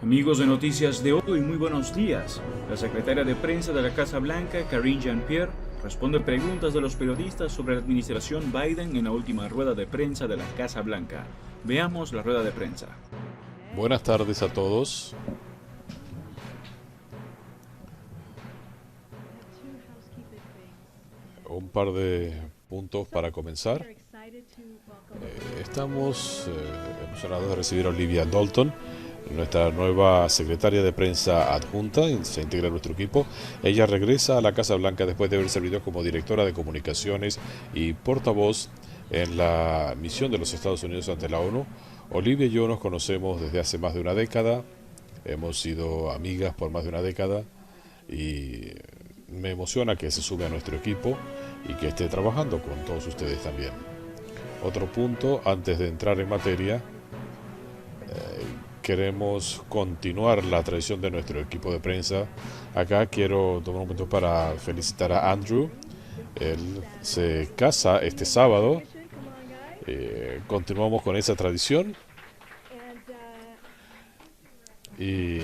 Amigos de Noticias de Hoy, muy buenos días. La secretaria de prensa de la Casa Blanca, Karine Jean-Pierre, responde preguntas de los periodistas sobre la administración Biden en la última rueda de prensa de la Casa Blanca. Veamos la rueda de prensa. Buenas tardes a todos. Un par de puntos para comenzar. Estamos emocionados de recibir a Olivia Dalton, nuestra nueva secretaria de prensa adjunta, se integra a nuestro equipo. Ella regresa a la Casa Blanca después de haber servido como directora de comunicaciones y portavoz en la misión de los Estados Unidos ante la ONU. Olivia y yo nos conocemos desde hace más de una década, hemos sido amigas por más de una década y me emociona que se sume a nuestro equipo y que esté trabajando con todos ustedes también. Otro punto, antes de entrar en materia, queremos continuar la tradición de nuestro equipo de prensa. Acá quiero tomar un momento para felicitar a Andrew. Él se casa este sábado. Continuamos con esa tradición. Y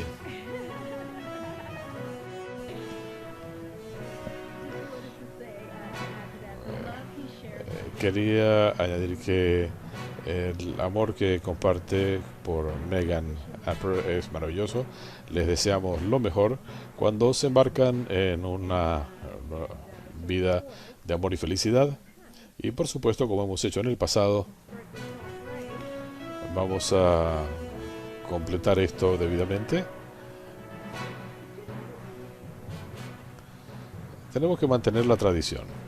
quería añadir que el amor que comparte por Megan Apple es maravilloso. Les deseamos lo mejor cuando se embarcan en una vida de amor y felicidad. Y por supuesto, como hemos hecho en el pasado, vamos a completar esto debidamente. Tenemos que mantener la tradición.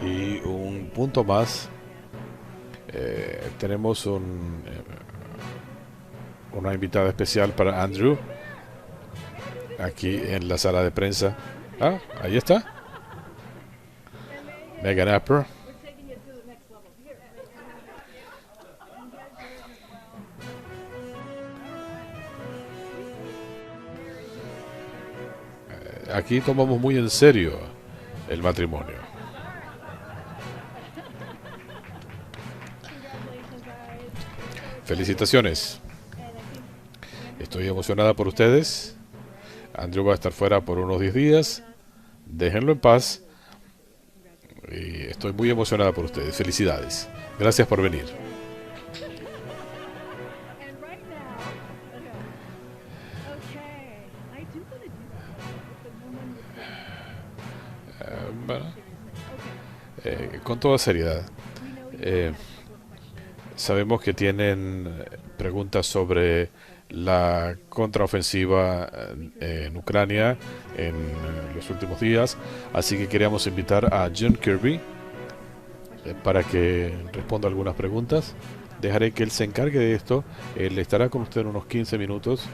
Y un punto más, tenemos una invitada especial para Andrew aquí en la sala de prensa. Ahí está, Megan Apple. Aquí tomamos muy en serio el matrimonio. Felicitaciones. Estoy emocionada por ustedes. Andrew va a estar fuera por unos 10 días. Déjenlo en paz. Y estoy muy emocionada por ustedes. Felicidades. Gracias por venir. Bueno, con toda seriedad. Sabemos que tienen preguntas sobre la contraofensiva en Ucrania en los últimos días, así que queríamos invitar a John Kirby para que responda algunas preguntas. Dejaré que él se encargue de esto. Él estará con usted en unos 15 minutos.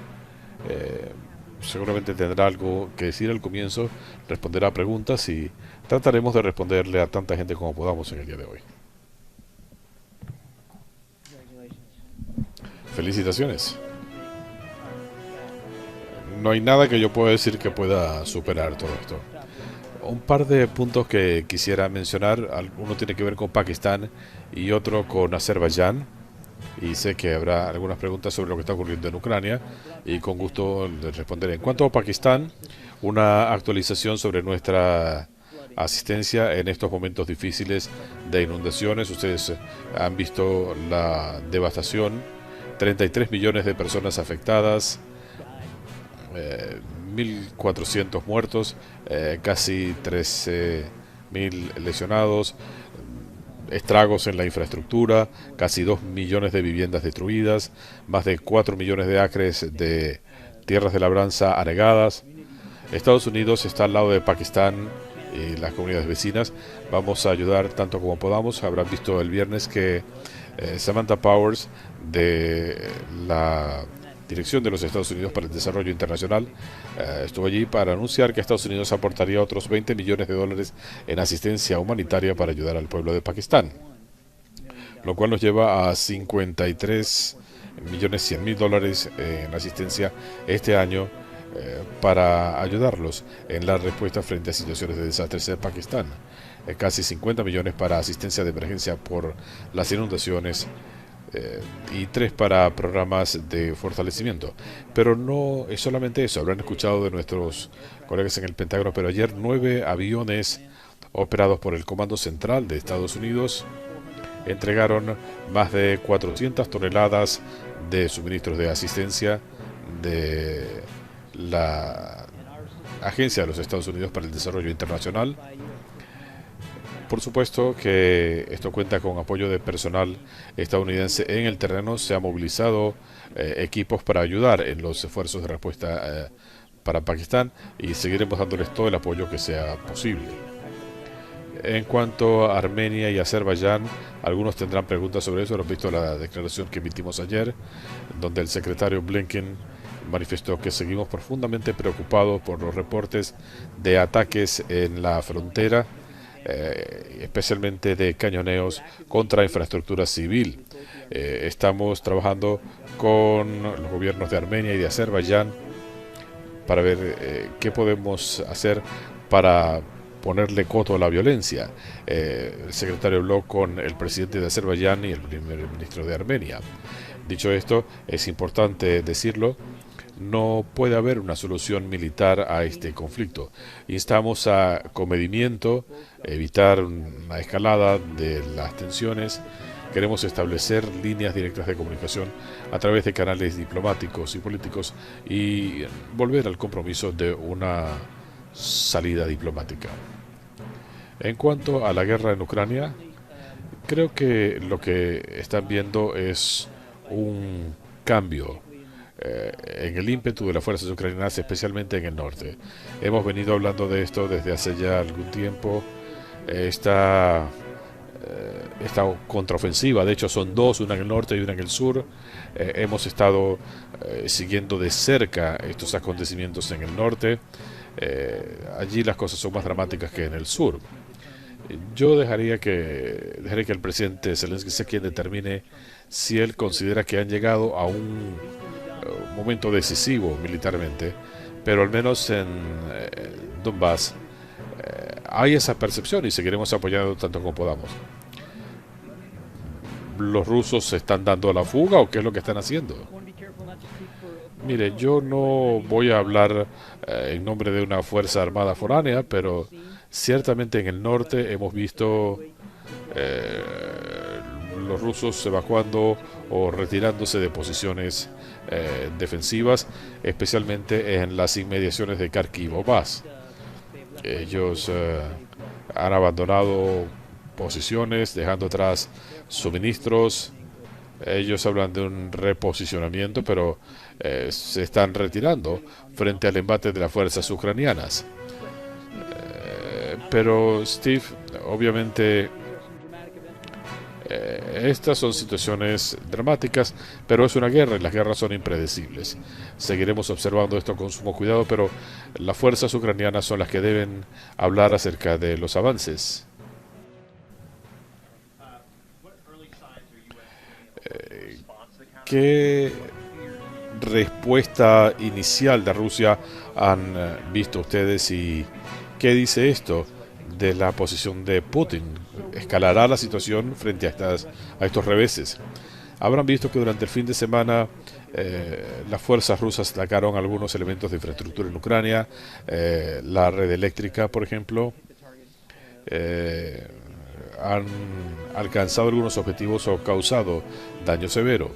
Seguramente tendrá algo que decir al comienzo, responderá a preguntas y trataremos de responderle a tanta gente como podamos en el día de hoy. Felicitaciones. No hay nada que yo pueda decir que pueda superar todo esto. Un par de puntos que quisiera mencionar. Uno tiene que ver con Pakistán y otro con Azerbaiyán. Y sé que habrá algunas preguntas sobre lo que está ocurriendo en Ucrania y con gusto les responderé. En cuanto a Pakistán, una actualización sobre nuestra asistencia en estos momentos difíciles de inundaciones. Ustedes han visto la devastación. 33 millones de personas afectadas, 1.400 muertos, casi 13.000 lesionados, estragos en la infraestructura, casi 2 millones de viviendas destruidas, más de 4 millones de acres de tierras de labranza anegadas. Estados Unidos está al lado de Pakistán y las comunidades vecinas. Vamos a ayudar tanto como podamos. Habrán visto el viernes que Samantha Powers de la Dirección de los Estados Unidos para el Desarrollo Internacional estuvo allí para anunciar que Estados Unidos aportaría otros 20 millones de dólares en asistencia humanitaria para ayudar al pueblo de Pakistán. lo cual nos lleva a 53.100.000 dólares en asistencia este año para ayudarlos en la respuesta frente a situaciones de desastres en Pakistán. Casi 50 millones para asistencia de emergencia por las inundaciones y 3 para programas de fortalecimiento. Pero no es solamente eso, habrán escuchado de nuestros colegas en el Pentágono, pero ayer 9 aviones operados por el Comando Central de Estados Unidos entregaron más de 400 toneladas de suministros de asistencia de la Agencia de los Estados Unidos para el Desarrollo Internacional. Por supuesto que esto cuenta con apoyo de personal estadounidense en el terreno. Se han movilizado equipos para ayudar en los esfuerzos de respuesta para Pakistán y seguiremos dándoles todo el apoyo que sea posible. En cuanto a Armenia y Azerbaiyán, algunos tendrán preguntas sobre eso. Hemos visto la declaración que emitimos ayer, donde el secretario Blinken manifestó que seguimos profundamente preocupados por los reportes de ataques en la frontera, especialmente de cañoneos contra infraestructura civil. Estamos trabajando con los gobiernos de Armenia y de Azerbaiyán para ver qué podemos hacer para ponerle coto a la violencia. El secretario habló con el presidente de Azerbaiyán y el primer ministro de Armenia. Dicho esto, es importante decirlo, no puede haber una solución militar a este conflicto. Instamos a comedimiento, evitar una escalada de las tensiones. Queremos establecer líneas directas de comunicación a través de canales diplomáticos y políticos y volver al compromiso de una salida diplomática. En cuanto a la guerra en Ucrania, creo que lo que están viendo es un cambio en el ímpetu de las fuerzas ucranianas, especialmente en el norte. Hemos venido hablando de esto desde hace ya algún tiempo. Esta contraofensiva, de hecho son dos, una en el norte y una en el sur. Hemos estado siguiendo de cerca estos acontecimientos en el norte. Allí las cosas son más dramáticas que en el sur. Yo dejaría que el presidente Zelensky sea quien determine si él considera que han llegado a un momento decisivo militarmente, pero al menos en Donbass hay esa percepción y seguiremos apoyando tanto como podamos. ¿Los rusos se están dando a la fuga o qué es lo que están haciendo? Mire, yo no voy a hablar en nombre de una fuerza armada foránea, pero ciertamente en el norte hemos visto los rusos evacuando o retirándose de posiciones defensivas, especialmente en las inmediaciones de Kharkiv o Bas. Ellos han abandonado posiciones, dejando atrás suministros. Ellos hablan de un reposicionamiento, pero se están retirando frente al embate de las fuerzas ucranianas. Pero Steve, obviamente estas son situaciones dramáticas, pero es una guerra y las guerras son impredecibles. Seguiremos observando esto con sumo cuidado, pero las fuerzas ucranianas son las que deben hablar acerca de los avances. ¿Qué respuesta inicial de Rusia han visto ustedes y qué dice esto de la posición de Putin? ¿Escalará la situación frente a estos reveses? Habrán visto que durante el fin de semana las fuerzas rusas atacaron algunos elementos de infraestructura en Ucrania, la red eléctrica, por ejemplo. Han alcanzado algunos objetivos o causado daño severo,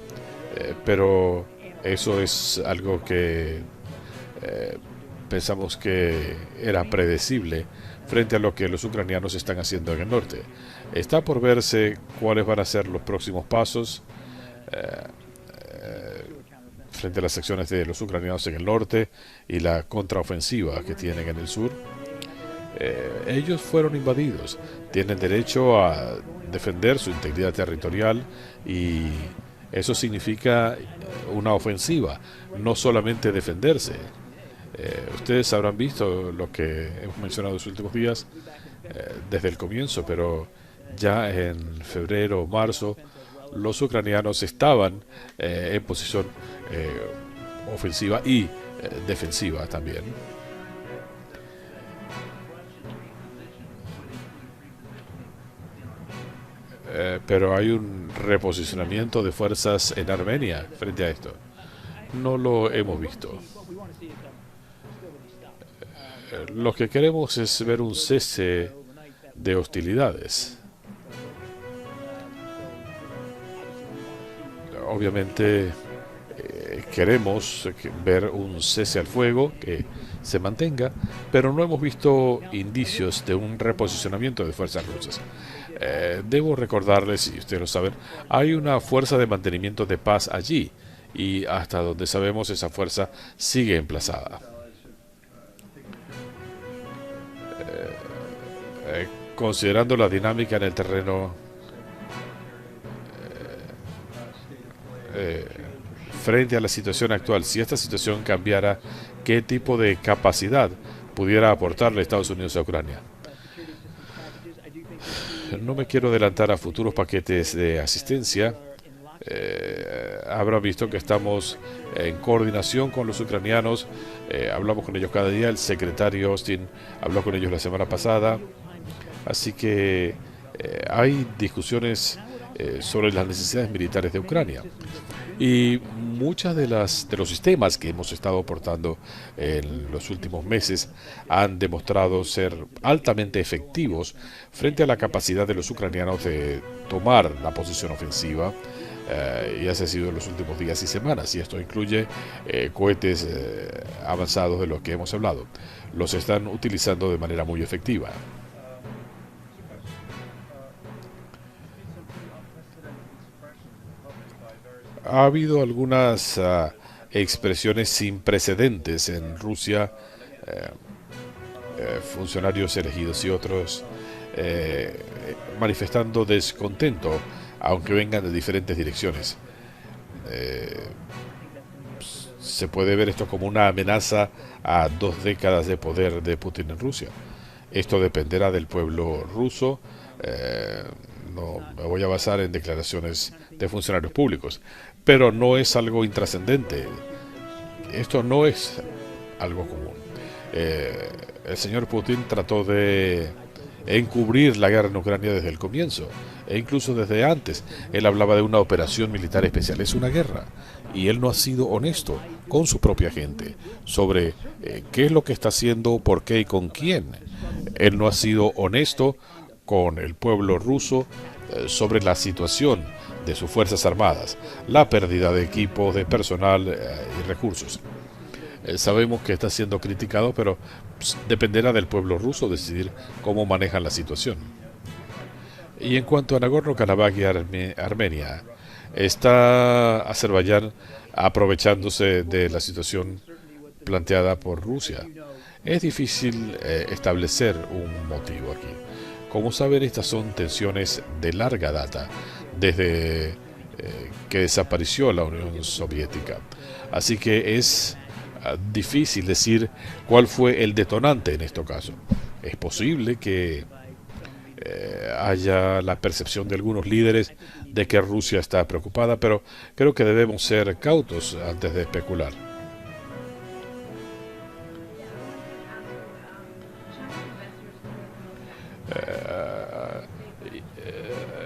pero eso es algo que pensamos que era predecible frente a lo que los ucranianos están haciendo en el norte. Está por verse cuáles van a ser los próximos pasos frente a las acciones de los ucranianos en el norte y la contraofensiva que tienen en el sur. Ellos fueron invadidos, tienen derecho a defender su integridad territorial y eso significa una ofensiva, no solamente defenderse. Ustedes habrán visto lo que hemos mencionado en los últimos días desde el comienzo, pero ya en febrero o marzo los ucranianos estaban en posición ofensiva y defensiva también. Pero hay un reposicionamiento de fuerzas en Armenia frente a esto. No lo hemos visto. Lo que queremos es ver un cese de hostilidades. Obviamente queremos ver un cese al fuego que se mantenga, pero no hemos visto indicios de un reposicionamiento de fuerzas rusas. Debo recordarles, y ustedes lo saben, hay una fuerza de mantenimiento de paz allí, y hasta donde sabemos esa fuerza sigue emplazada. Considerando la dinámica en el terreno frente a la situación actual, si esta situación cambiara, ¿qué tipo de capacidad pudiera aportarle Estados Unidos a Ucrania? No me quiero adelantar a futuros paquetes de asistencia. Habrán visto que estamos en coordinación con los ucranianos. Hablamos con ellos cada día. El secretario Austin habló con ellos la semana pasada. Así que hay discusiones sobre las necesidades militares de Ucrania. Y muchas de los sistemas que hemos estado aportando en los últimos meses han demostrado ser altamente efectivos frente a la capacidad de los ucranianos de tomar la posición ofensiva, y así ha sido en los últimos días y semanas, y esto incluye cohetes avanzados de los que hemos hablado. Los están utilizando de manera muy efectiva. Ha habido algunas expresiones sin precedentes en Rusia, funcionarios elegidos y otros manifestando descontento, aunque vengan de diferentes direcciones. Se puede ver esto como una amenaza a 2 décadas de poder de Putin en Rusia. Esto dependerá del pueblo ruso. No me voy a basar en declaraciones de funcionarios públicos, pero no es algo intrascendente. Esto no es algo común. El señor Putin trató de encubrir la guerra en Ucrania desde el comienzo, e incluso desde antes. Él hablaba de una operación militar especial. Es una guerra, y él no ha sido honesto con su propia gente sobre qué es lo que está haciendo, por qué y con quién. Él no ha sido honesto con el pueblo ruso sobre la situación de sus fuerzas armadas, la pérdida de equipo, de personal y recursos. Sabemos que está siendo criticado, pero dependerá del pueblo ruso decidir cómo manejan la situación. Y en cuanto a Nagorno-Karabaj y Armenia, está Azerbaiyán aprovechándose de la situación planteada por Rusia. Es difícil establecer un motivo aquí. Como saben, estas son tensiones de larga data, desde que desapareció la Unión Soviética. Así que es difícil decir cuál fue el detonante en este caso. Es posible que haya la percepción de algunos líderes de que Rusia está preocupada, pero creo que debemos ser cautos antes de especular.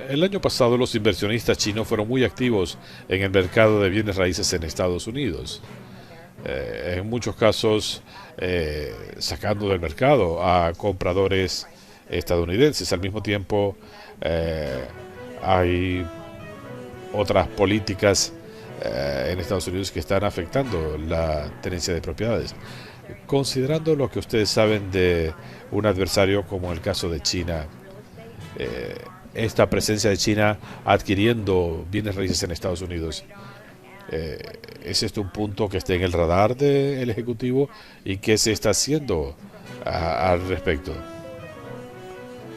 El año pasado los inversionistas chinos fueron muy activos en el mercado de bienes raíces en Estados Unidos. En muchos casos sacando del mercado a compradores estadounidenses. Al mismo tiempo hay otras políticas en Estados Unidos que están afectando la tenencia de propiedades. Considerando lo que ustedes saben de un adversario como el caso de China, esta presencia de China adquiriendo bienes raíces en Estados Unidos, ¿es esto un punto que esté en el radar del Ejecutivo? ¿Y qué se está haciendo al respecto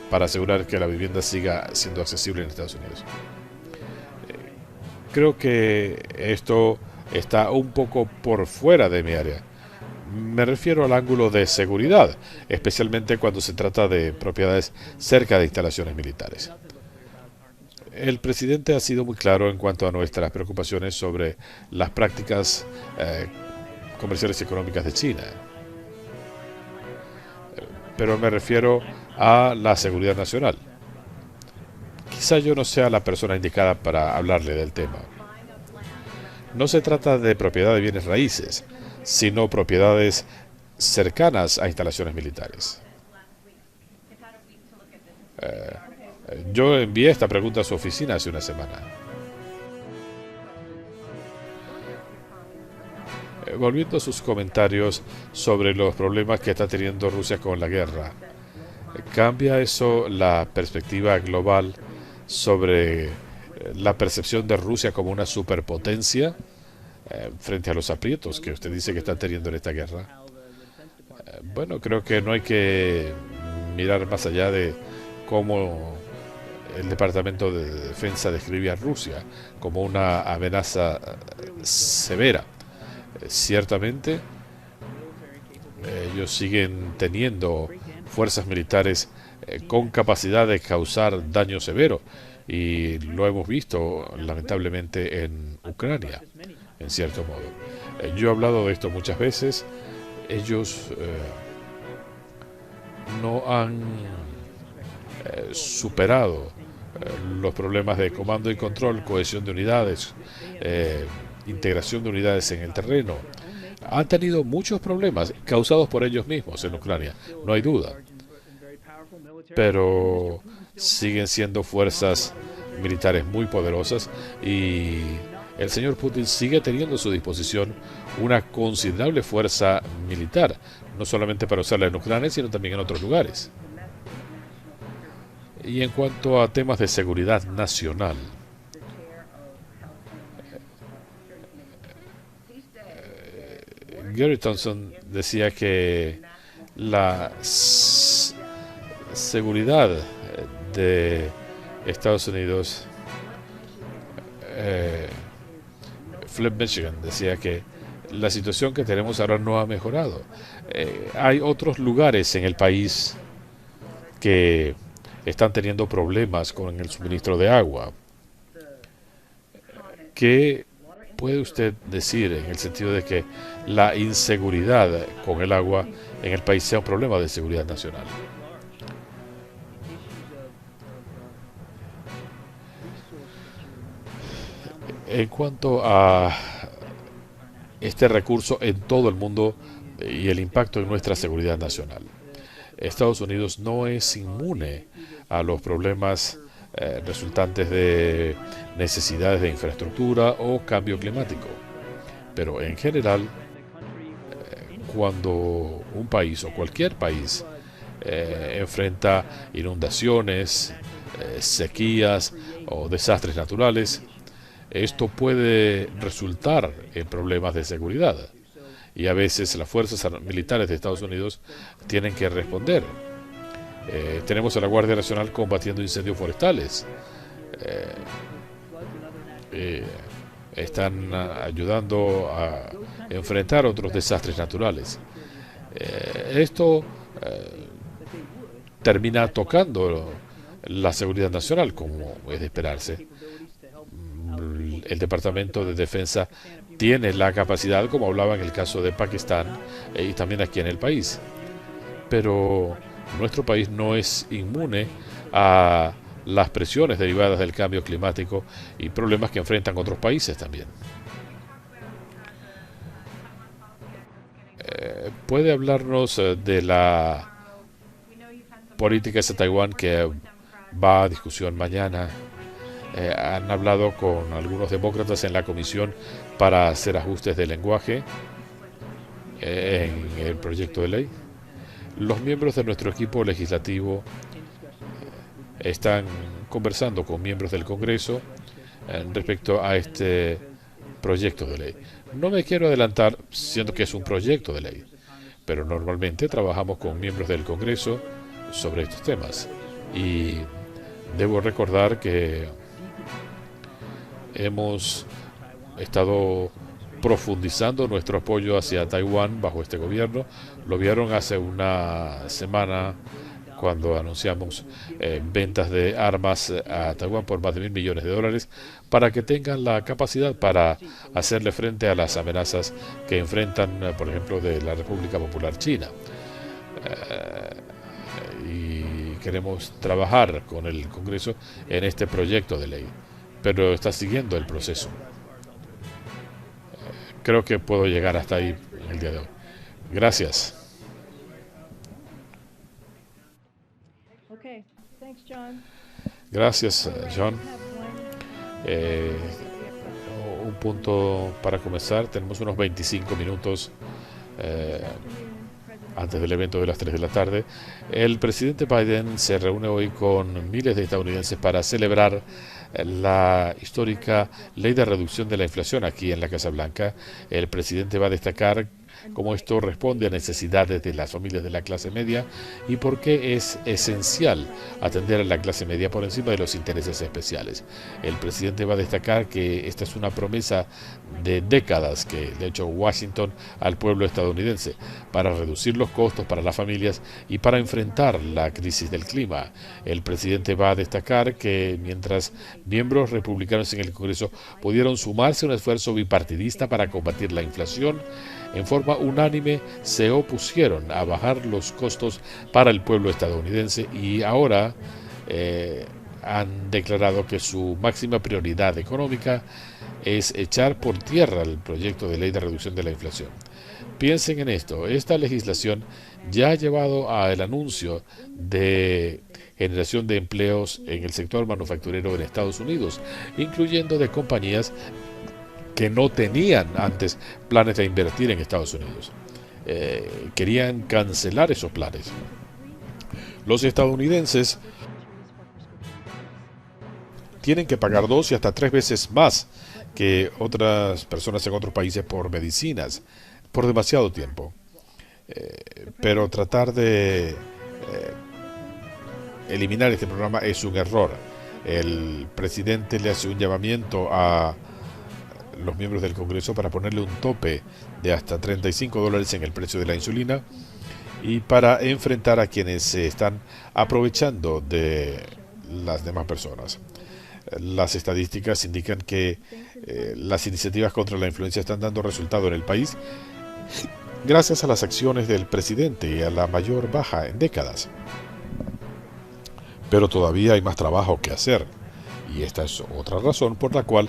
para asegurar que la vivienda siga siendo accesible en Estados Unidos? Creo que esto está un poco por fuera de mi área. Me refiero al ángulo de seguridad, especialmente cuando se trata de propiedades cerca de instalaciones militares. El presidente ha sido muy claro en cuanto a nuestras preocupaciones sobre las prácticas comerciales y económicas de China, pero me refiero a la seguridad nacional. Quizá yo no sea la persona indicada para hablarle del tema. No se trata de propiedad de bienes raíces, sino propiedades cercanas a instalaciones militares. Yo envié esta pregunta a su oficina hace una semana. Volviendo a sus comentarios sobre los problemas que está teniendo Rusia con la guerra, ¿cambia eso la perspectiva global sobre la percepción de Rusia como una superpotencia frente a los aprietos que usted dice que está teniendo en esta guerra? Bueno, creo que no hay que mirar más allá de cómo el Departamento de Defensa describe a Rusia como una amenaza severa. Ciertamente, ellos siguen teniendo fuerzas militares con capacidad de causar daño severo, y lo hemos visto lamentablemente en Ucrania, en cierto modo. Yo he hablado de esto muchas veces. Ellos no han superado los problemas de comando y control, cohesión de unidades, integración de unidades en el terreno. Han tenido muchos problemas causados por ellos mismos en Ucrania, no hay duda, pero siguen siendo fuerzas militares muy poderosas, y el señor Putin sigue teniendo a su disposición una considerable fuerza militar, no solamente para usarla en Ucrania, sino también en otros lugares. Y en cuanto a temas de seguridad nacional, Gary Thompson decía que la seguridad de Estados Unidos, Flint, Michigan, decía que la situación que tenemos ahora no ha mejorado. Hay otros lugares en el país que están teniendo problemas con el suministro de agua. ¿Qué puede usted decir en el sentido de que la inseguridad con el agua en el país sea un problema de seguridad nacional? En cuanto a este recurso en todo el mundo y el impacto en nuestra seguridad nacional, Estados Unidos no es inmune a los problemas resultantes de necesidades de infraestructura o cambio climático. Pero en general, cuando un país o cualquier país enfrenta inundaciones, sequías o desastres naturales, esto puede resultar en problemas de seguridad. Y a veces las fuerzas militares de Estados Unidos tienen que responder. Tenemos a la Guardia Nacional combatiendo incendios forestales. Están ayudando a enfrentar otros desastres naturales. Esto termina tocando la seguridad nacional, como es de esperarse. El Departamento de Defensa tiene la capacidad, como hablaba en el caso de Pakistán y también aquí en el país. Pero nuestro país no es inmune a las presiones derivadas del cambio climático y problemas que enfrentan otros países también. ¿Puede hablarnos de la política de Taiwán que va a discusión mañana? Han hablado con algunos demócratas en la comisión para hacer ajustes de lenguaje en el proyecto de ley. Los miembros de nuestro equipo legislativo están conversando con miembros del Congreso respecto a este proyecto de ley. No me quiero adelantar, siendo que es un proyecto de ley, pero normalmente trabajamos con miembros del Congreso sobre estos temas. Y debo recordar que hemos estado profundizando nuestro apoyo hacia Taiwán bajo este gobierno. Lo vieron hace una semana cuando anunciamos ventas de armas a Taiwán por más de $1.000 millones para que tengan la capacidad para hacerle frente a las amenazas que enfrentan, por ejemplo, de la República Popular China. Y queremos trabajar con el Congreso en este proyecto de ley, pero está siguiendo el proceso. Creo que puedo llegar hasta ahí en el día de hoy. Gracias. Gracias, John. Un punto para comenzar. Tenemos unos 25 minutos antes del evento de las 3 de la tarde. El presidente Biden se reúne hoy con miles de estadounidenses para celebrar la histórica ley de reducción de la inflación aquí en la Casa Blanca. El presidente va a destacar cómo esto responde a necesidades de las familias de la clase media y por qué es esencial atender a la clase media por encima de los intereses especiales. El presidente va a destacar que esta es una promesa de décadas que le ha hecho Washington al pueblo estadounidense para reducir los costos para las familias y para enfrentar la crisis del clima. El presidente va a destacar que mientras miembros republicanos en el Congreso pudieron sumarse a un esfuerzo bipartidista para combatir la inflación, en forma unánime se opusieron a bajar los costos para el pueblo estadounidense y ahora han declarado que su máxima prioridad económica es echar por tierra el proyecto de ley de reducción de la inflación. Piensen en esto, esta legislación ya ha llevado al anuncio de generación de empleos en el sector manufacturero en Estados Unidos, incluyendo de compañías que no tenían antes planes de invertir en Estados Unidos. Querían cancelar esos planes. Los estadounidenses tienen que pagar 2 y hasta 3 veces más que otras personas en otros países por medicinas, por demasiado tiempo. Pero tratar de eliminar este programa es un error. El presidente le hace un llamamiento a los miembros del Congreso para ponerle un tope de hasta $35 en el precio de la insulina y para enfrentar a quienes se están aprovechando de las demás personas. Las estadísticas indican que las iniciativas contra la influenza están dando resultado en el país gracias a las acciones del presidente y a la mayor baja en décadas. Pero todavía hay más trabajo que hacer y esta es otra razón por la cual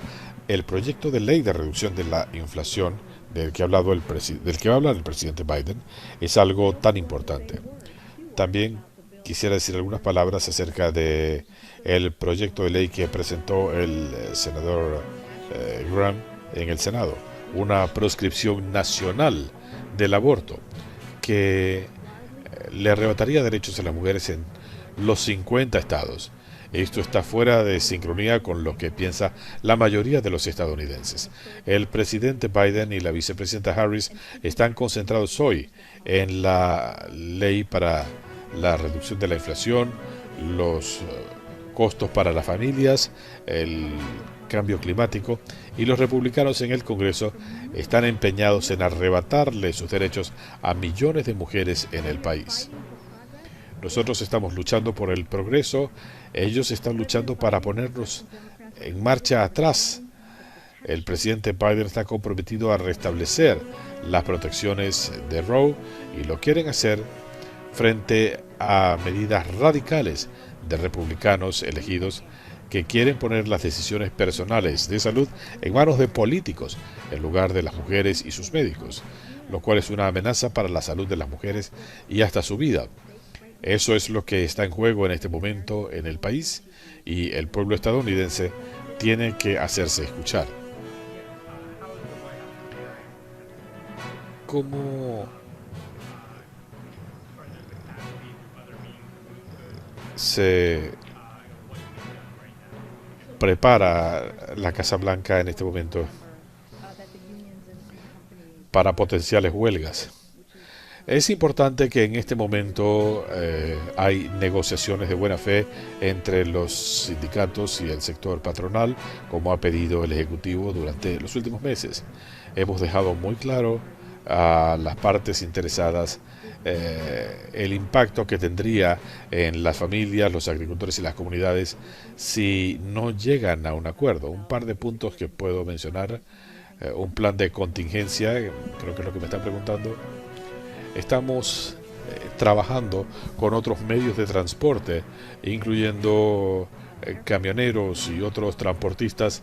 el proyecto de ley de reducción de la inflación del que va a hablar el presidente Biden es algo tan importante. También quisiera decir algunas palabras acerca de el proyecto de ley que presentó el senador Graham en el Senado, una proscripción nacional del aborto que le arrebataría derechos a las mujeres en los 50 estados. Esto está fuera de sincronía con lo que piensa la mayoría de los estadounidenses. El presidente Biden y la vicepresidenta Harris están concentrados hoy en la ley para la reducción de la inflación, los costos para las familias, el cambio climático, y los republicanos en el Congreso están empeñados en arrebatarle sus derechos a millones de mujeres en el país. Nosotros estamos luchando por el progreso, ellos están luchando para ponernos en marcha atrás. El presidente Biden está comprometido a restablecer las protecciones de Roe y lo quieren hacer frente a medidas radicales de republicanos elegidos que quieren poner las decisiones personales de salud en manos de políticos en lugar de las mujeres y sus médicos, lo cual es una amenaza para la salud de las mujeres y hasta su vida. Eso es lo que está en juego en este momento en el país y el pueblo estadounidense tiene que hacerse escuchar. ¿Cómo se prepara la Casa Blanca en este momento para potenciales huelgas? Es importante que en este momento hay negociaciones de buena fe entre los sindicatos y el sector patronal, como ha pedido el Ejecutivo durante los últimos meses. Hemos dejado muy claro a las partes interesadas el impacto que tendría en las familias, los agricultores y las comunidades si no llegan a un acuerdo. Un par de puntos que puedo mencionar. Un plan de contingencia, creo que es lo que me están preguntando. Estamos trabajando con otros medios de transporte, incluyendo camioneros y otros transportistas,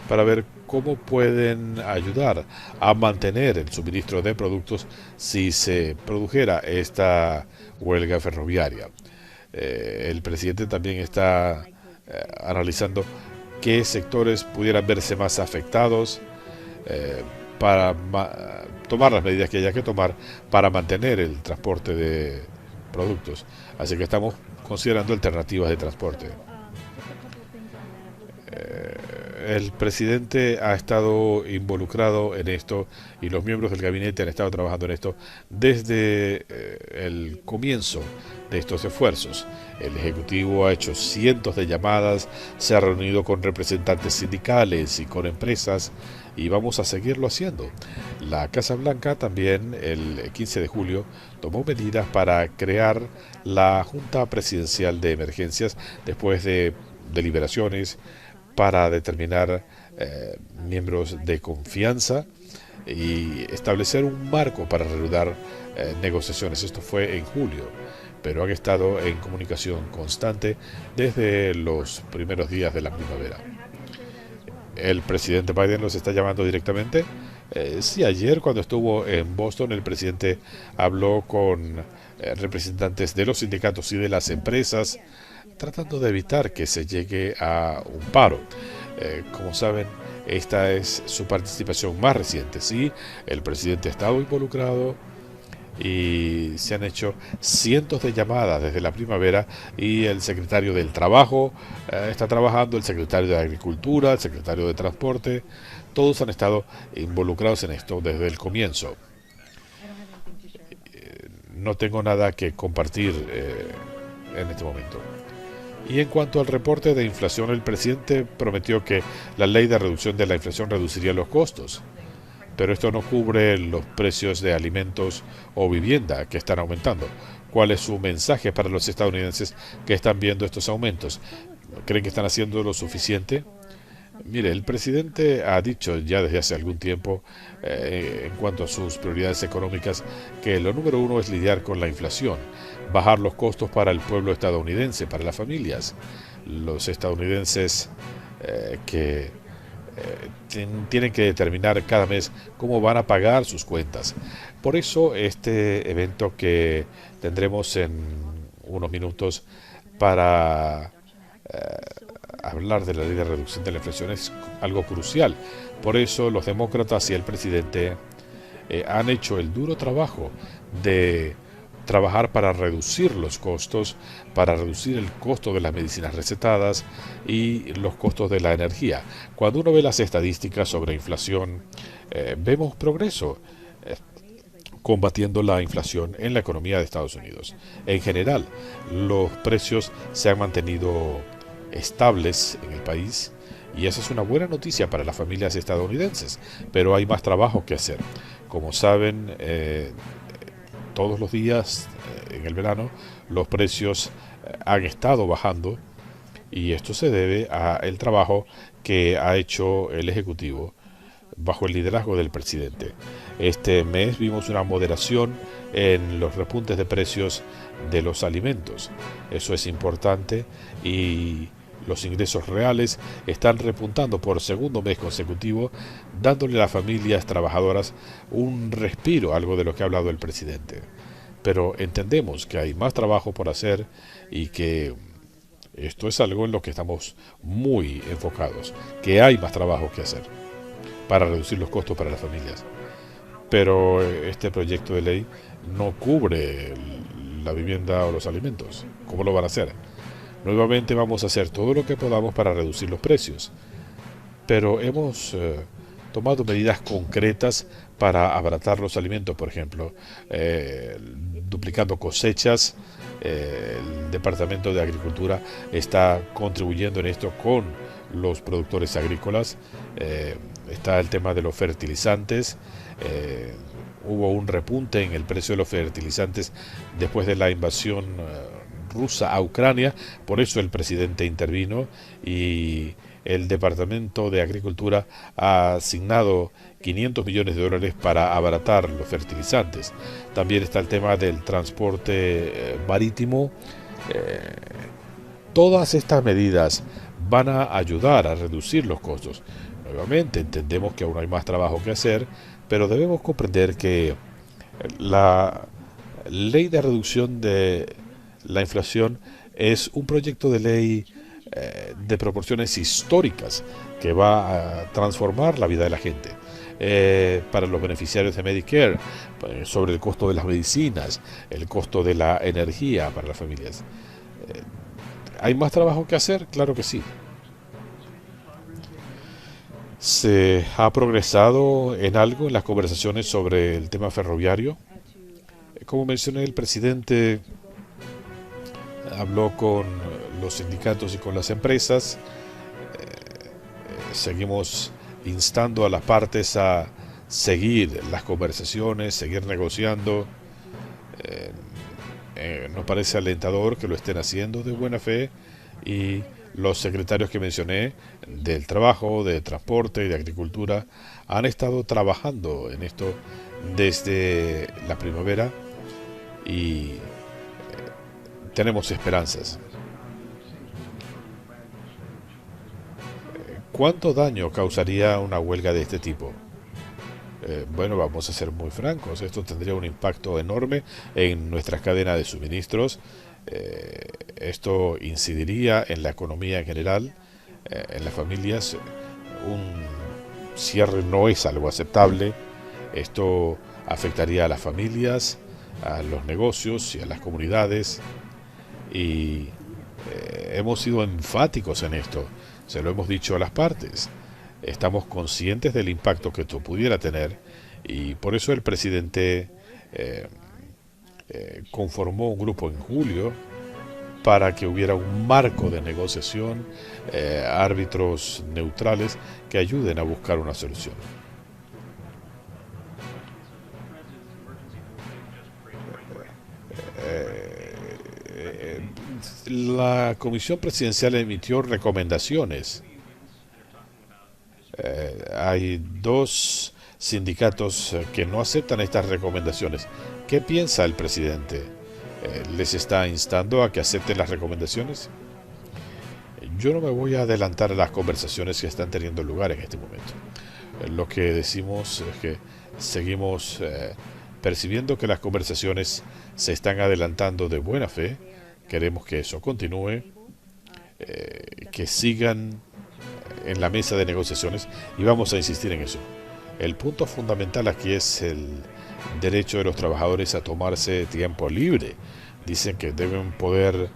para ver cómo pueden ayudar a mantener el suministro de productos si se produjera esta huelga ferroviaria. El presidente también está analizando qué sectores pudieran verse más afectados para tomar las medidas que haya que tomar para mantener el transporte de productos. Así que estamos considerando alternativas de transporte. El presidente ha estado involucrado en esto y los miembros del gabinete han estado trabajando en esto desde el comienzo de estos esfuerzos. El Ejecutivo ha hecho cientos de llamadas, se ha reunido con representantes sindicales y con empresas y vamos a seguirlo haciendo. La Casa Blanca también el 15 de julio tomó medidas para crear la Junta Presidencial de Emergencias después de deliberaciones para determinar miembros de confianza y establecer un marco para reanudar negociaciones. Esto fue en julio, pero han estado en comunicación constante desde los primeros días de la primavera. El presidente Biden los está llamando directamente. Sí, ayer cuando estuvo en Boston el presidente habló con representantes de los sindicatos y de las empresas, tratando de evitar que se llegue a un paro. Como saben, esta es su participación más reciente. Sí, el presidente ha estado involucrado y se han hecho cientos de llamadas desde la primavera y el secretario del Trabajo está trabajando, el secretario de Agricultura, el secretario de Transporte, todos han estado involucrados en esto desde el comienzo. No tengo nada que compartir en este momento. Y en cuanto al reporte de inflación, el presidente prometió que la ley de reducción de la inflación reduciría los costos, pero esto no cubre los precios de alimentos o vivienda que están aumentando. ¿Cuál es su mensaje para los estadounidenses que están viendo estos aumentos? ¿Creen que están haciendo lo suficiente? Mire, el presidente ha dicho ya desde hace algún tiempo, en cuanto a sus prioridades económicas, que lo número uno es lidiar con la inflación, bajar los costos para el pueblo estadounidense, para las familias. Los estadounidenses que tienen que determinar cada mes cómo van a pagar sus cuentas. Por eso este evento que tendremos en unos minutos para hablar de la ley de reducción de la inflación es algo crucial. Por eso los demócratas y el presidente han hecho el duro trabajo de trabajar para reducir los costos, para reducir el costo de las medicinas recetadas y los costos de la energía. Cuando uno ve las estadísticas sobre inflación, vemos progreso combatiendo la inflación en la economía de Estados Unidos. En general, los precios se han mantenido estables en el país y esa es una buena noticia para las familias estadounidenses, pero hay más trabajo que hacer. Como saben, todos los días en el verano los precios han estado bajando y esto se debe al trabajo que ha hecho el Ejecutivo bajo el liderazgo del presidente. Este mes vimos una moderación en los repuntes de precios de los alimentos. Eso es importante y los ingresos reales están repuntando por segundo mes consecutivo, dándole a las familias trabajadoras un respiro, algo de lo que ha hablado el presidente. Pero entendemos que hay más trabajo por hacer y que esto es algo en lo que estamos muy enfocados, que hay más trabajo que hacer para reducir los costos para las familias. Pero este proyecto de ley no cubre la vivienda o los alimentos. ¿Cómo lo van a hacer? Nuevamente vamos a hacer todo lo que podamos para reducir los precios, pero hemos tomado medidas concretas para abaratar los alimentos, por ejemplo, duplicando cosechas. El Departamento de Agricultura está contribuyendo en esto con los productores agrícolas. Está el tema de los fertilizantes. hubo un repunte en el precio de los fertilizantes después de la invasión rusa a Ucrania. Por eso el presidente intervino y el Departamento de Agricultura ha asignado 500 millones de dólares para abaratar los fertilizantes. También está el tema del transporte marítimo. Todas estas medidas van a ayudar a reducir los costos. Nuevamente, entendemos que aún hay más trabajo que hacer, pero debemos comprender que la ley de reducción de la inflación es un proyecto de ley de proporciones históricas que va a transformar la vida de la gente. Para los beneficiarios de Medicare, sobre el costo de las medicinas, el costo de la energía para las familias. ¿Hay más trabajo que hacer? Claro que sí. ¿Se ha progresado en algo en las conversaciones sobre el tema ferroviario? Como mencioné, el presidente habló con los sindicatos y con las empresas. Seguimos instando a las partes a seguir las conversaciones, seguir negociando. Nos parece alentador que lo estén haciendo de buena fe, y los secretarios que mencioné del trabajo, de transporte y de agricultura han estado trabajando en esto desde la primavera y tenemos esperanzas. ¿Cuánto daño causaría una huelga de este tipo? Bueno, vamos a ser muy francos, esto tendría un impacto enorme en nuestras cadenas de suministros. Esto incidiría en la economía en general, en las familias. Un cierre no es algo aceptable. Esto afectaría a las familias, a los negocios y a las comunidades. Y hemos sido enfáticos en esto, se lo hemos dicho a las partes. Estamos conscientes del impacto que esto pudiera tener, y por eso el presidente conformó un grupo en julio para que hubiera un marco de negociación, árbitros neutrales que ayuden a buscar una solución. La Comisión Presidencial emitió recomendaciones. Hay dos sindicatos que no aceptan estas recomendaciones. ¿Qué piensa el presidente? ¿Les está instando a que acepten las recomendaciones? Yo no me voy a adelantar a las conversaciones que están teniendo lugar en este momento. Lo que decimos es que seguimos percibiendo que las conversaciones se están adelantando de buena fe. Queremos que eso continúe, que sigan en la mesa de negociaciones, y vamos a insistir en eso. El punto fundamental aquí es el derecho de los trabajadores a tomarse tiempo libre. Dicen que deben poder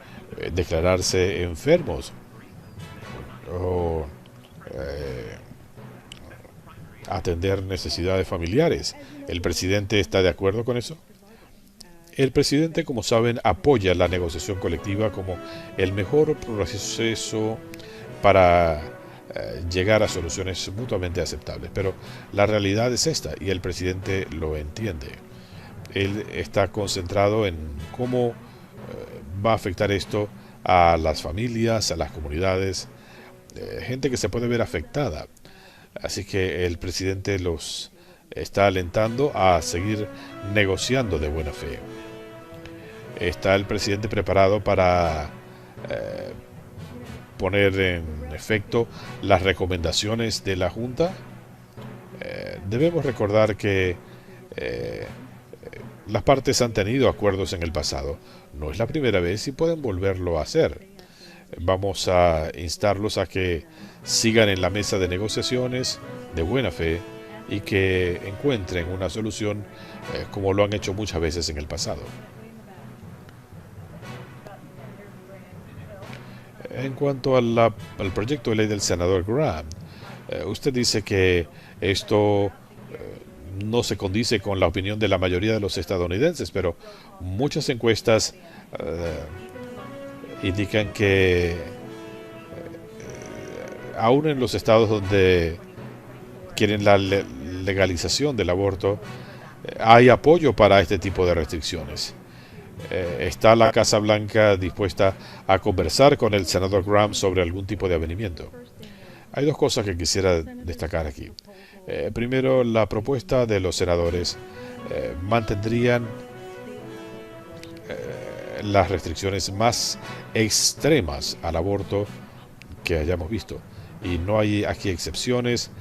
declararse enfermos o atender necesidades familiares. ¿El presidente está de acuerdo con eso? El presidente, como saben, apoya la negociación colectiva como el mejor proceso para llegar a soluciones mutuamente aceptables, pero la realidad es esta y el presidente lo entiende. Él está concentrado en cómo va a afectar esto a las familias, a las comunidades, gente que se puede ver afectada. Así que el presidente los está alentando a seguir negociando de buena fe. ¿Está el presidente preparado para poner en efecto las recomendaciones de la Junta? Debemos recordar que las partes han tenido acuerdos en el pasado. No es la primera vez y pueden volverlo a hacer. Vamos a instarlos a que sigan en la mesa de negociaciones de buena fe y que encuentren una solución como lo han hecho muchas veces en el pasado. En cuanto al proyecto de ley del senador Graham, usted dice que esto no se condice con la opinión de la mayoría de los estadounidenses, pero muchas encuestas indican que aún en los estados donde quieren la legalización del aborto, hay apoyo para este tipo de restricciones. ¿Está la Casa Blanca dispuesta a conversar con el senador Graham sobre algún tipo de avenimiento? Hay dos cosas que quisiera destacar aquí. Primero, la propuesta de los senadores mantendrían las restricciones más extremas al aborto que hayamos visto. Y no hay aquí excepciones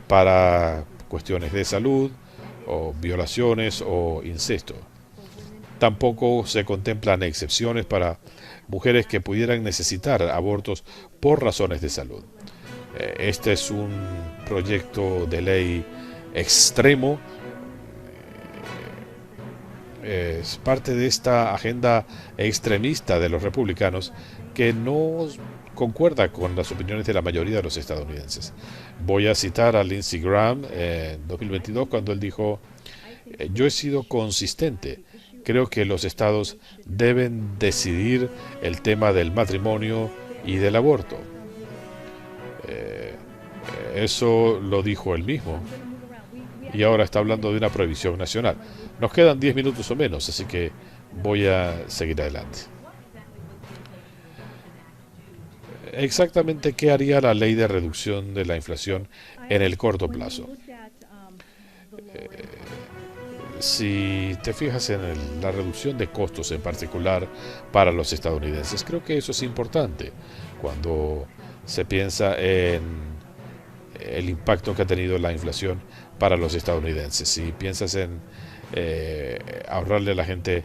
para cuestiones de salud, o violaciones o incesto. Tampoco se contemplan excepciones para mujeres que pudieran necesitar abortos por razones de salud. Este es un proyecto de ley extremo. Es parte de esta agenda extremista de los republicanos que no concuerda con las opiniones de la mayoría de los estadounidenses. Voy a citar a Lindsey Graham en 2022 cuando él dijo: yo he sido consistente. Creo que los estados deben decidir el tema del matrimonio y del aborto. Eso lo dijo él mismo. Y ahora está hablando de una prohibición nacional. Nos quedan 10 minutos o menos, así que voy a seguir adelante. Exactamente qué haría la ley de reducción de la inflación en el corto plazo. Si te fijas en la reducción de costos en particular para los estadounidenses, creo que eso es importante cuando se piensa en el impacto que ha tenido la inflación para los estadounidenses. Si piensas en ahorrarle a la gente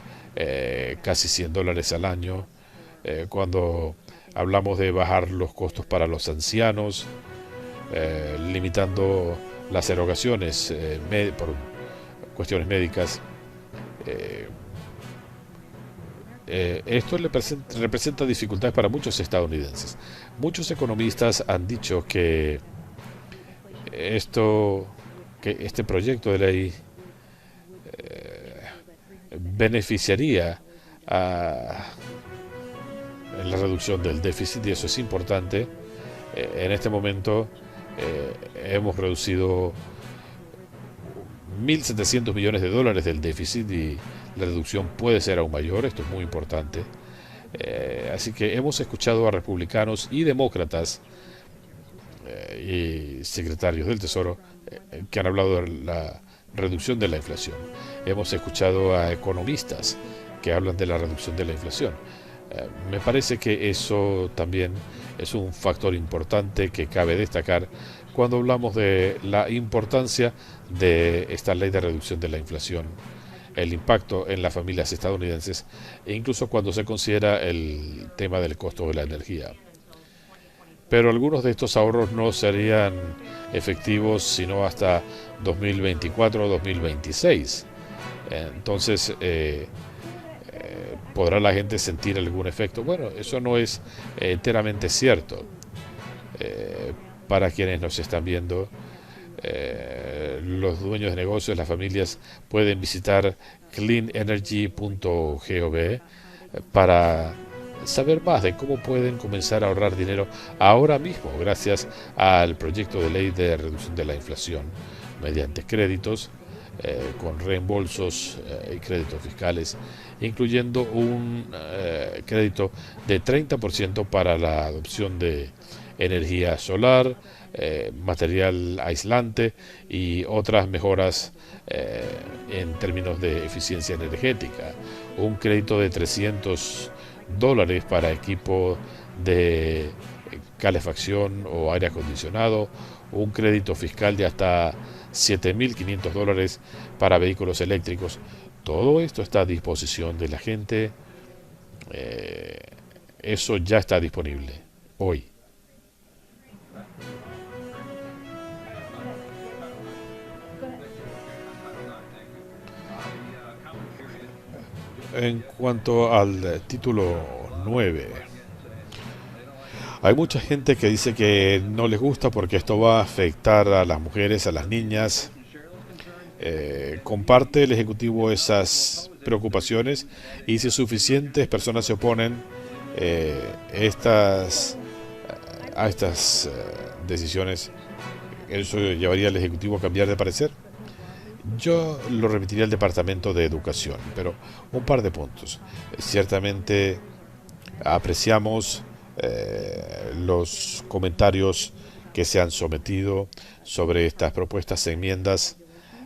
casi $100 al año, cuando hablamos de bajar los costos para los ancianos, limitando las erogaciones por cuestiones médicas, esto representa dificultades para muchos estadounidenses. Muchos economistas han dicho que este proyecto de ley beneficiaría en la reducción del déficit, y eso es importante. En este momento hemos reducido $1.700 millones del déficit, y la reducción puede ser aún mayor. Esto es muy importante. Así que hemos escuchado a republicanos y demócratas y secretarios del Tesoro que han hablado de la reducción de la inflación. Hemos escuchado a economistas que hablan de la reducción de la inflación. Me parece que eso también es un factor importante que cabe destacar cuando hablamos de la importancia de esta ley de reducción de la inflación, el impacto en las familias estadounidenses, e incluso cuando se considera el tema del costo de la energía. Pero algunos de estos ahorros no serían efectivos sino hasta 2024 o 2026. Entonces, ¿podrá la gente sentir algún efecto? Bueno, eso no es enteramente cierto. Para quienes nos están viendo, los dueños de negocios, las familias, pueden visitar cleanenergy.gov para saber más de cómo pueden comenzar a ahorrar dinero ahora mismo gracias al proyecto de ley de reducción de la inflación mediante créditos, con reembolsos y créditos fiscales, incluyendo un crédito de 30% para la adopción de energía solar, material aislante y otras mejoras en términos de eficiencia energética. Un crédito de $300 para equipo de calefacción o aire acondicionado. Un crédito fiscal de hasta $7.500 para vehículos eléctricos. Todo esto está a disposición de la gente. Eso ya está disponible hoy. En cuanto al título 9, hay mucha gente que dice que no les gusta porque esto va a afectar a las mujeres, a las niñas. ¿Comparte el Ejecutivo esas preocupaciones? Y si suficientes personas se oponen a estas decisiones, ¿eso llevaría al Ejecutivo a cambiar de parecer? Yo lo remitiría al Departamento de Educación, pero un par de puntos. Ciertamente apreciamos los comentarios que se han sometido sobre estas propuestas de enmiendas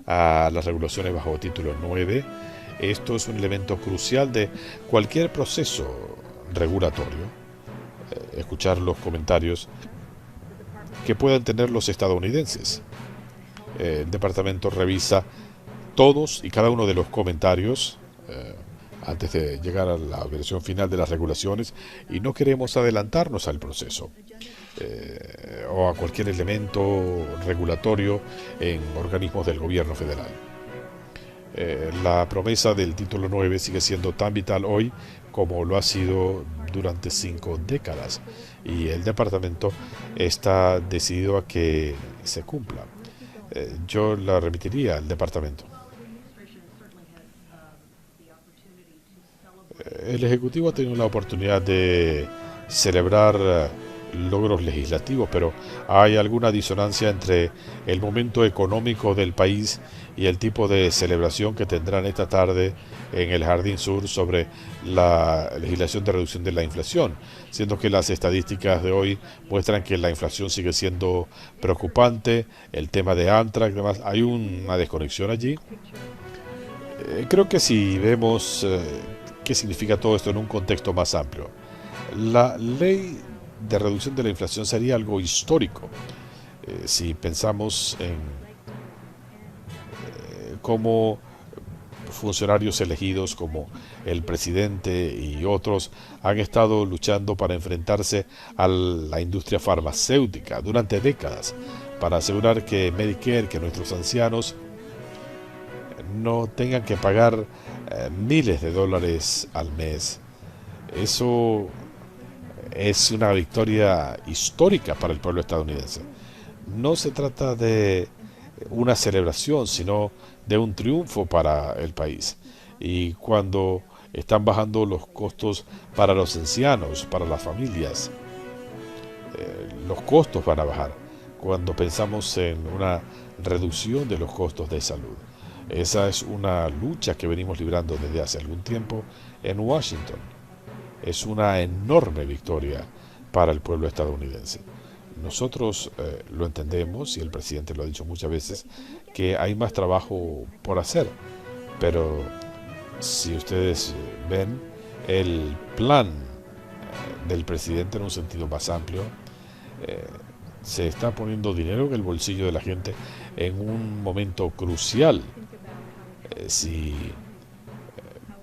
a las regulaciones bajo título 9. Esto es un elemento crucial de cualquier proceso regulatorio. Escuchar los comentarios que puedan tener los estadounidenses. El departamento revisa todos y cada uno de los comentarios antes de llegar a la versión final de las regulaciones, y no queremos adelantarnos al proceso o a cualquier elemento regulatorio en organismos del gobierno federal. La promesa del título 9 sigue siendo tan vital hoy como lo ha sido durante 5 décadas, y el departamento está decidido a que se cumpla. Yo la remitiría al departamento. El Ejecutivo ha tenido la oportunidad de celebrar logros legislativos, pero hay alguna disonancia entre el momento económico del país y el tipo de celebración que tendrán esta tarde en el Jardín Sur sobre la legislación de reducción de la inflación, siendo que las estadísticas de hoy muestran que la inflación sigue siendo preocupante, el tema de Amtrak, además hay una desconexión allí. Creo que si vemos qué significa todo esto en un contexto más amplio, la ley de reducción de la inflación sería algo histórico. Si pensamos en cómo funcionarios elegidos como el presidente y otros han estado luchando para enfrentarse a la industria farmacéutica durante décadas, para asegurar que Medicare, que nuestros ancianos no tengan que pagar miles de dólares al mes. Eso es una victoria histórica para el pueblo estadounidense. No se trata de una celebración, sino de un triunfo para el país. Y cuando están bajando los costos para los ancianos, para las familias, los costos van a bajar. Cuando pensamos en una reducción de los costos de salud, esa es una lucha que venimos librando desde hace algún tiempo en Washington. Es una enorme victoria para el pueblo estadounidense. Nosotros lo entendemos, y el presidente lo ha dicho muchas veces, que hay más trabajo por hacer, pero si ustedes ven el plan del presidente en un sentido más amplio, se está poniendo dinero en el bolsillo de la gente en un momento crucial. Si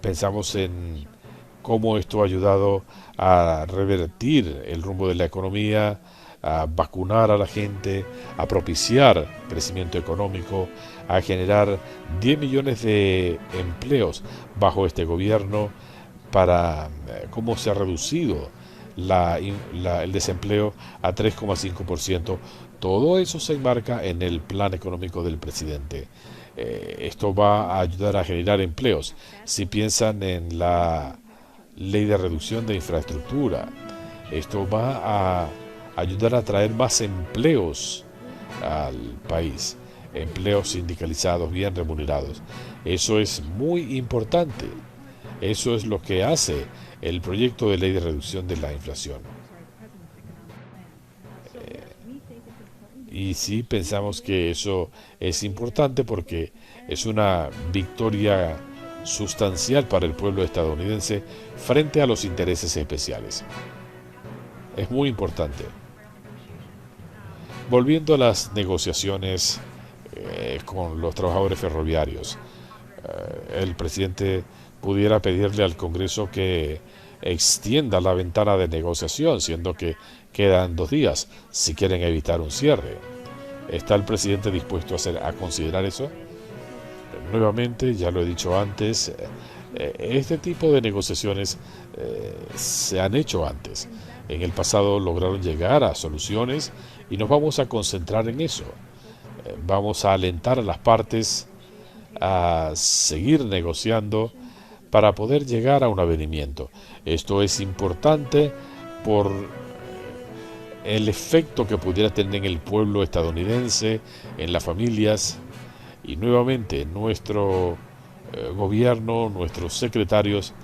pensamos en cómo esto ha ayudado a revertir el rumbo de la economía, a vacunar a la gente, a propiciar crecimiento económico, a generar 10 millones de empleos bajo este gobierno, para cómo se ha reducido el desempleo a 3,5%. Todo eso se enmarca en el plan económico del presidente. Esto va a ayudar a generar empleos. Si piensan en la ley de reducción de infraestructura, esto va a ayudar a traer más empleos al país, empleos sindicalizados bien remunerados. Eso es muy importante. Eso es lo que hace el proyecto de ley de reducción de la inflación. Y sí pensamos que eso es importante porque es una victoria sustancial para el pueblo estadounidense frente a los intereses especiales. Es muy importante. Volviendo a las negociaciones con los trabajadores ferroviarios, el presidente pudiera pedirle al Congreso que extienda la ventana de negociación, siendo que quedan 2 días si quieren evitar un cierre. ¿Está el presidente dispuesto a considerar eso? Nuevamente, ya lo he dicho antes, este tipo de negociaciones se han hecho antes. En el pasado lograron llegar a soluciones y nos vamos a concentrar en eso. Vamos a alentar a las partes a seguir negociando para poder llegar a un avenimiento. Esto es importante por el efecto que pudiera tener en el pueblo estadounidense, en las familias, Y nuevamente nuestro gobierno, nuestros secretarios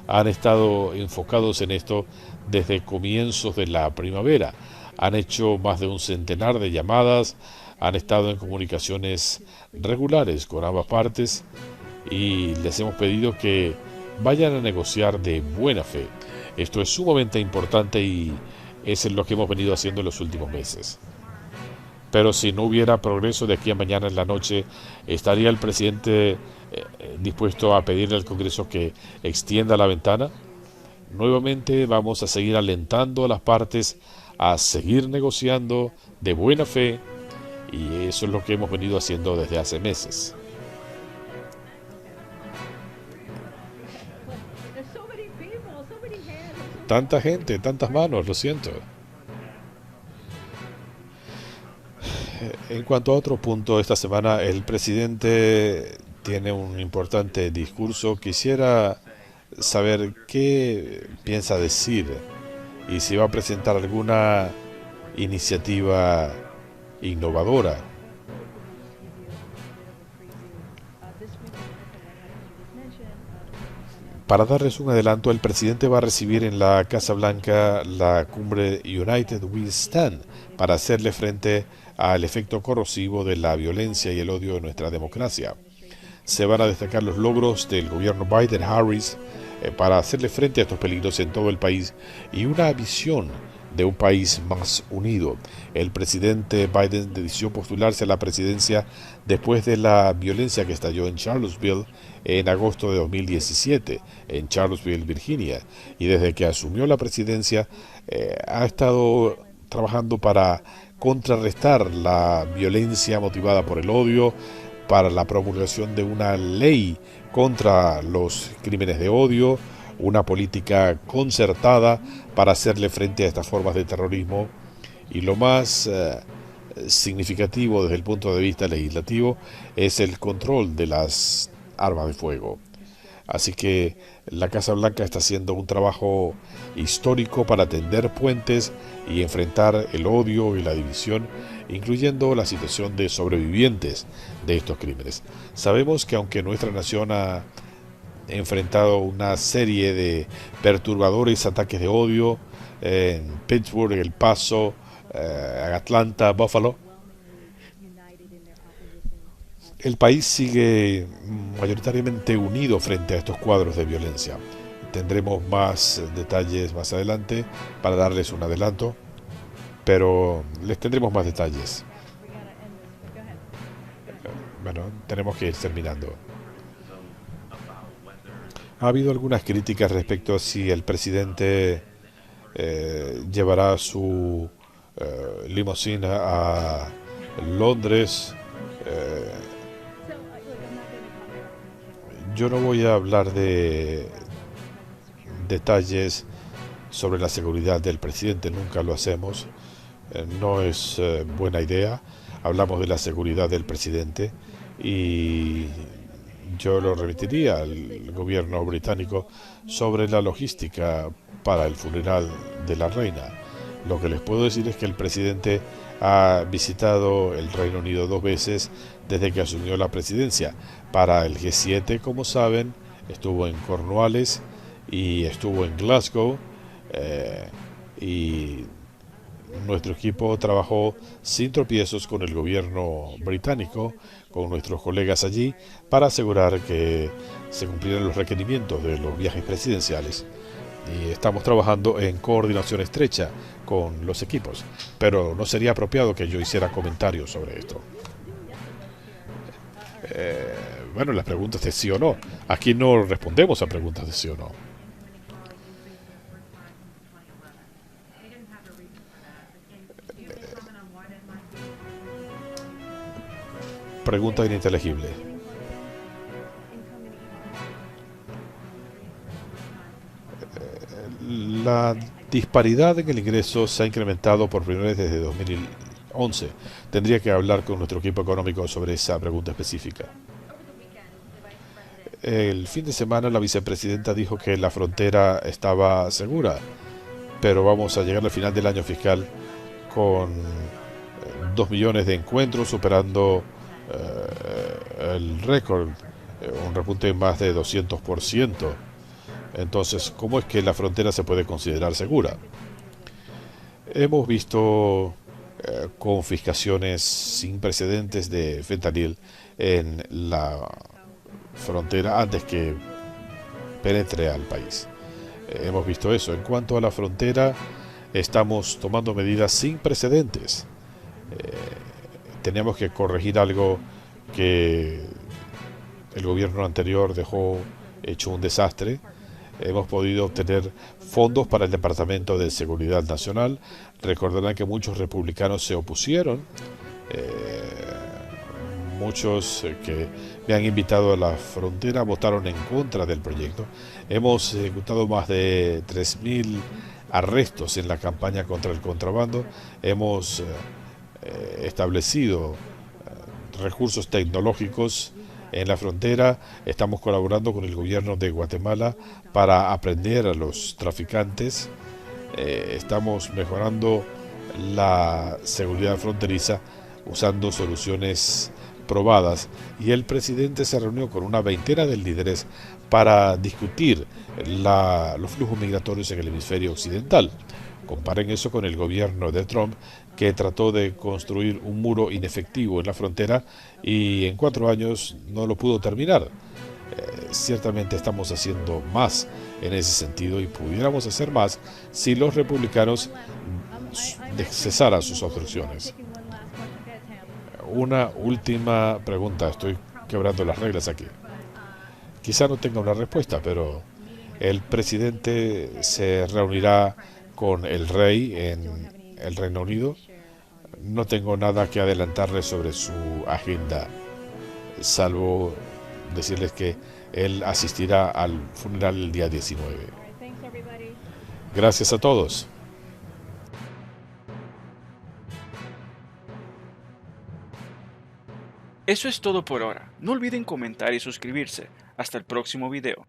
han estado enfocados en esto desde comienzos de la primavera. Han hecho más de un centenar de llamadas, han estado en comunicaciones regulares con ambas partes y les hemos pedido que vayan a negociar de buena fe. Esto es sumamente importante y es lo que hemos venido haciendo en los últimos meses. Pero si no hubiera progreso de aquí a mañana en la noche, ¿estaría el presidente dispuesto a pedirle al Congreso que extienda la ventana? Nuevamente vamos a seguir alentando a las partes a seguir negociando de buena fe, y eso es lo que hemos venido haciendo desde hace meses. Tanta gente, tantas manos, lo siento. En cuanto a otro punto, esta semana el presidente tiene un importante discurso. Quisiera saber qué piensa decir y si va a presentar alguna iniciativa innovadora. Para darles un adelanto, el presidente va a recibir en la Casa Blanca la cumbre United We Stand para hacerle frente al efecto corrosivo de la violencia y el odio en nuestra democracia. Se van a destacar los logros del gobierno Biden-Harris para hacerle frente a estos peligros en todo el país y una visión de un país más unido. El presidente Biden decidió postularse a la presidencia después de la violencia que estalló en Charlottesville en agosto de 2017, en Charlottesville, Virginia, y desde que asumió la presidencia ha estado trabajando para contrarrestar la violencia motivada por el odio, para la promulgación de una ley contra los crímenes de odio, una política concertada para hacerle frente a estas formas de terrorismo, y lo más significativo desde el punto de vista legislativo es el control de las armas de fuego. Así que la Casa Blanca está haciendo un trabajo histórico para tender puentes y enfrentar el odio y la división, incluyendo la situación de sobrevivientes de estos crímenes. Sabemos que aunque nuestra nación ha enfrentado una serie de perturbadores ataques de odio en Pittsburgh, El Paso, Atlanta, Buffalo, el país sigue mayoritariamente unido frente a estos cuadros de violencia. Tendremos más detalles más adelante para darles un adelanto, pero les tendremos más detalles. Bueno, tenemos que ir terminando. Ha habido algunas críticas respecto a si el presidente llevará su limusina a Londres. Yo no voy a hablar de detalles sobre la seguridad del presidente, nunca lo hacemos, no es buena idea. Hablamos de la seguridad del presidente y yo lo remitiría al gobierno británico sobre la logística para el funeral de la reina. Lo que les puedo decir es que el presidente ha visitado el Reino Unido 2 veces desde que asumió la presidencia. Para el G7, como saben, estuvo en Cornualles y estuvo en Glasgow, y nuestro equipo trabajó sin tropiezos con el gobierno británico, con nuestros colegas allí, para asegurar que se cumplieran los requerimientos de los viajes presidenciales. Y estamos trabajando en coordinación estrecha con los equipos, pero no sería apropiado que yo hiciera comentarios sobre esto. Bueno, las preguntas de sí o no. Aquí no respondemos a preguntas de sí o no. Pregunta ininteligible. La disparidad en el ingreso se ha incrementado por primera vez desde 2011. Tendría que hablar con nuestro equipo económico sobre esa pregunta específica. El fin de semana la vicepresidenta dijo que la frontera estaba segura, pero vamos a llegar al final del año fiscal con 2 millones de encuentros, superando el récord, un repunte de más de 200%. Entonces, ¿cómo es que la frontera se puede considerar segura? Hemos visto confiscaciones sin precedentes de fentanil en la frontera antes que penetre al país. Hemos visto eso. En cuanto a la frontera, estamos tomando medidas sin precedentes. Tenemos que corregir algo que el gobierno anterior dejó hecho un desastre. Hemos podido obtener fondos para el Departamento de Seguridad Nacional. Recordarán que muchos republicanos se opusieron. Muchos que me han invitado a la frontera votaron en contra del proyecto. Hemos ejecutado más de 3.000 arrestos en la campaña contra el contrabando. Hemos establecido recursos tecnológicos en la frontera. Estamos colaborando con el gobierno de Guatemala para aprender a los traficantes. Estamos mejorando la seguridad fronteriza usando soluciones probadas, y el presidente se reunió con una veintena de líderes para discutir los flujos migratorios en el hemisferio occidental. Comparen eso con el gobierno de Trump, que trató de construir un muro inefectivo en la frontera y en 4 años no lo pudo terminar. Ciertamente estamos haciendo más en ese sentido y pudiéramos hacer más si los republicanos cesaran sus obstrucciones. Una última pregunta, estoy quebrando las reglas aquí. Quizá no tenga una respuesta, pero el presidente se reunirá con el rey en el Reino Unido. No tengo nada que adelantarles sobre su agenda, salvo decirles que él asistirá al funeral el día 19. Gracias a todos. Eso es todo por ahora. No olviden comentar y suscribirse. Hasta el próximo video.